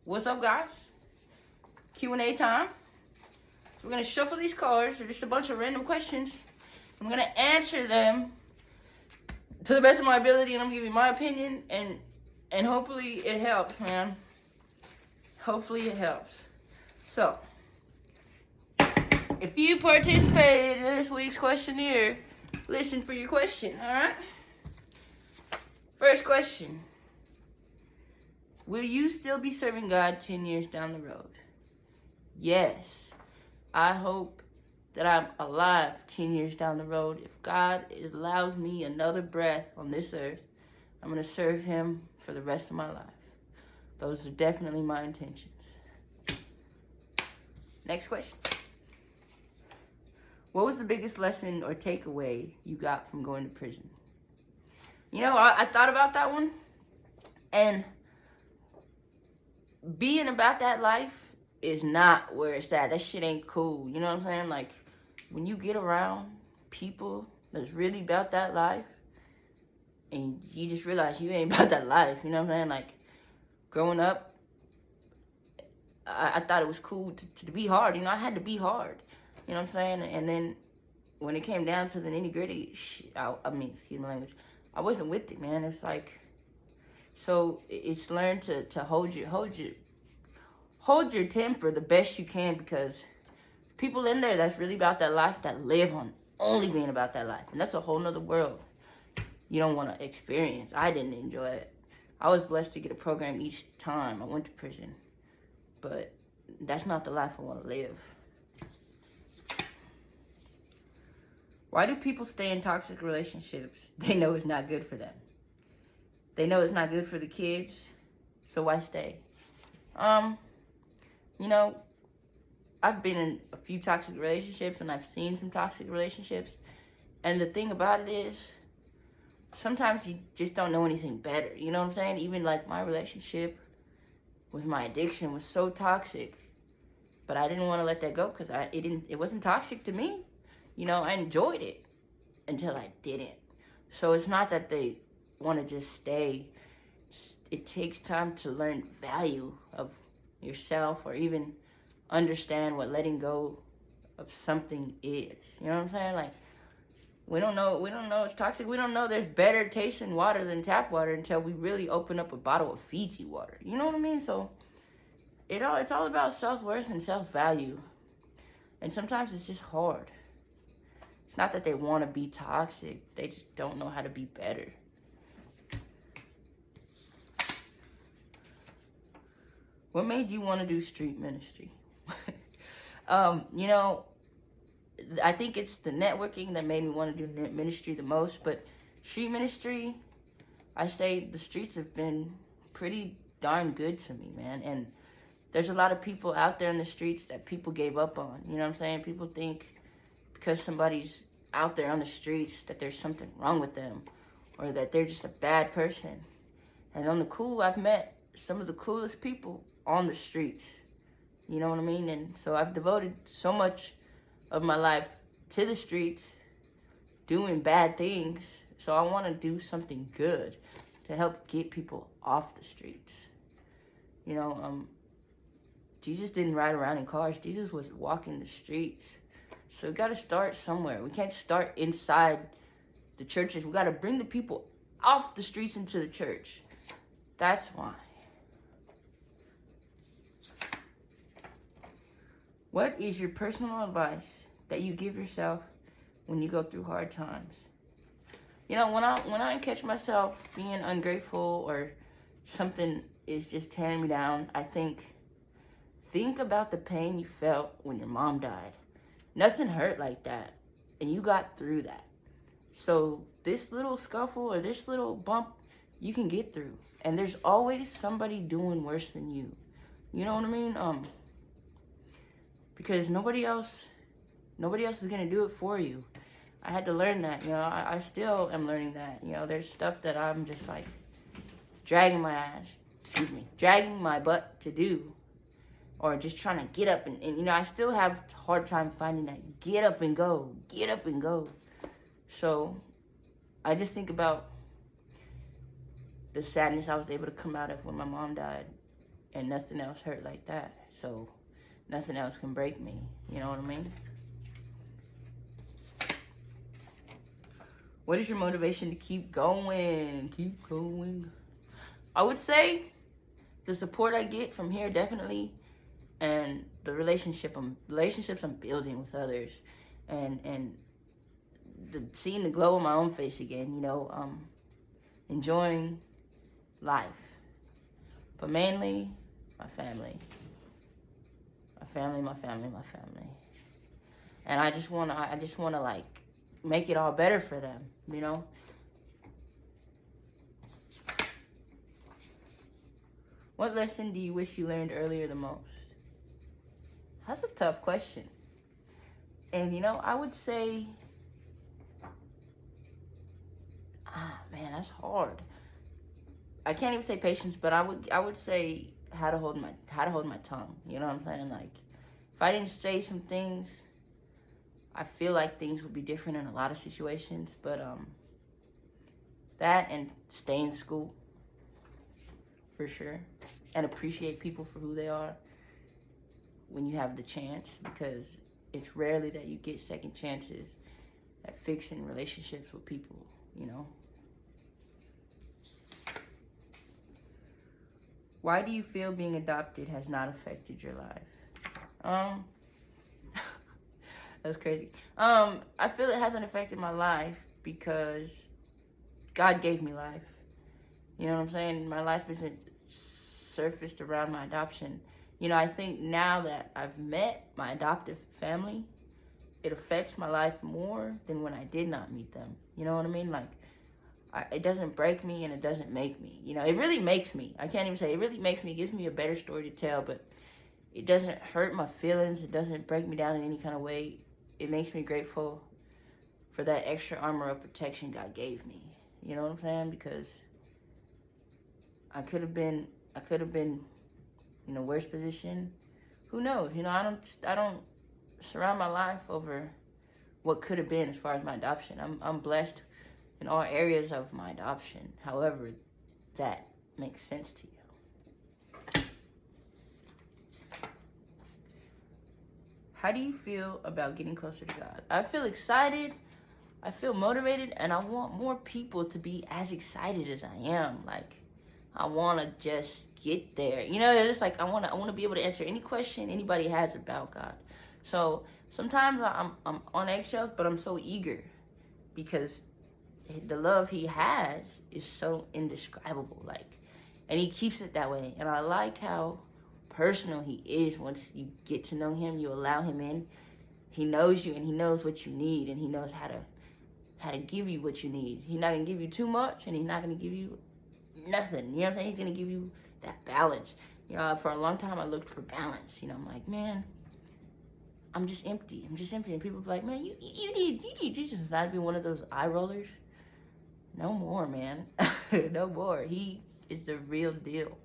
What's up, guys? Q&A time. So we're gonna shuffle these cards. They're just a bunch of random questions. I'm gonna answer them to the best of my ability, and I'm giving my opinion, and hopefully it helps, man. Hopefully it helps. So, if you participated in this week's questionnaire, listen for your question, all right? First question. Will you still be serving God 10 years down the road? Yes. I hope that I'm alive 10 years down the road. If God allows me another breath on this earth, I'm going to serve him for the rest of my life. Those are definitely my intentions. Next question. What was the biggest lesson or takeaway you got from going to prison? You know, I thought about that one, and being about that life is not where it's at. That shit ain't cool. You know what I'm saying? Like, when you get around people that's really about that life, and you just realize you ain't about that life, you know what I'm saying? Like, growing up, I thought it was cool to be hard. You know, I had to be hard. You know what I'm saying? And then when it came down to the nitty gritty, excuse my language, I wasn't with it, man. It's like, so it's learned to hold your temper the best you can, because people in there that's really about that life, that live on only being about that life. And that's a whole nother world you don't want to experience. I didn't enjoy it. I was blessed to get a program each time I went to prison. But that's not the life I want to live. Why do people stay in toxic relationships they know is not good for them? They know it's not good for the kids, so why stay? You know, I've been in a few toxic relationships, and I've seen some toxic relationships. And the thing about it is, sometimes you just don't know anything better. You know what I'm saying? Even like my relationship with my addiction was so toxic, but I didn't want to let that go because it wasn't toxic to me. You know, I enjoyed it until I didn't. So it's not that they want to just stay. It takes time to learn value of yourself, or even understand what letting go of something is. You know what I'm saying? Like, we don't know it's toxic. We don't know there's better tasting water than tap water until we really open up a bottle of Fiji water. You know what I mean? So it's all about self-worth and self-value. And sometimes it's just hard. It's not that they want to be toxic. They just don't know how to be better. What made you want to do street ministry? You know, I think it's the networking that made me want to do ministry the most. But street ministry, I say the streets have been pretty darn good to me, man. And there's a lot of people out there in the streets that people gave up on. You know what I'm saying? People think because somebody's out there on the streets that there's something wrong with them, or that they're just a bad person. And on the cool, I've met some of the coolest people on the streets. You know what I mean? And so I've devoted so much of my life to the streets, doing bad things. So I want to do something good to help get people off the streets. You know, Jesus didn't ride around in cars. Jesus was walking the streets. So we got to start somewhere. We can't start inside the churches. We got to bring the people off the streets into the church. That's why. What is your personal advice that you give yourself when you go through hard times? You know, when I catch myself being ungrateful, or something is just tearing me down, I think about the pain you felt when your mom died. Nothing hurt like that, and you got through that. So this little scuffle or this little bump, you can get through. And there's always somebody doing worse than you. You know what I mean? Because nobody else is gonna do it for you. I had to learn that. You know, I still am learning that. You know, there's stuff that I'm just like dragging my butt to do, or just trying to get up and you know, I still have a hard time finding that get up and go. So I just think about the sadness I was able to come out of when my mom died. and nothing else hurt like that. So nothing else can break me. You know what I mean? What is your motivation to keep going? Keep going. I would say the support I get from here, definitely, and the relationships I'm building with others, and seeing the glow on my own face again. Enjoying life, but mainly my family, my family, and I just wanna like make it all better for them. What lesson do you wish you learned earlier the most? That's a tough question. And I would say, man, that's hard. I can't even say patience, but I would say how to hold my tongue. You know what I'm saying? Like, if I didn't say some things, I feel like things would be different in a lot of situations. But that and stay in school for sure, and appreciate people for who they are when you have the chance, because it's rarely that you get second chances at fixing relationships with people. Why do you feel being adopted has not affected your life? That's crazy. I feel it hasn't affected my life because God gave me life. You know what I'm saying? My life isn't surfaced around my adoption. I think now that I've met my adoptive family, it affects my life more than when I did not meet them. You know what I mean? Like, it doesn't break me and it doesn't make me. It really makes me. I can't even say it really makes me. It gives me a better story to tell, but it doesn't hurt my feelings. It doesn't break me down in any kind of way. It makes me grateful for that extra armor of protection God gave me. You know what I'm saying? Because I could have been in a worse position. Who knows? I don't surround my life over what could have been as far as my adoption. I'm blessed in all areas of my adoption, however that makes sense to you. How do you feel about getting closer to God? I feel excited, I feel motivated, and I want more people to be as excited as I am. Like, I want to just get there. It's like I want to be able to answer any question anybody has about God. So sometimes I'm on eggshells, but I'm so eager because the love he has is so indescribable, and he keeps it that way. And I like how personal he is. Once you get to know him, you allow him in. He knows you, and he knows what you need, and he knows how to give you what you need. He's not gonna give you too much, and he's not gonna give you nothing. You know what I'm saying? He's gonna give you that balance. For a long time I looked for balance. I'm like, man, I'm just empty. And people be like, man, you need Jesus not to be one of those eye rollers. No more, man. No more. He is the real deal.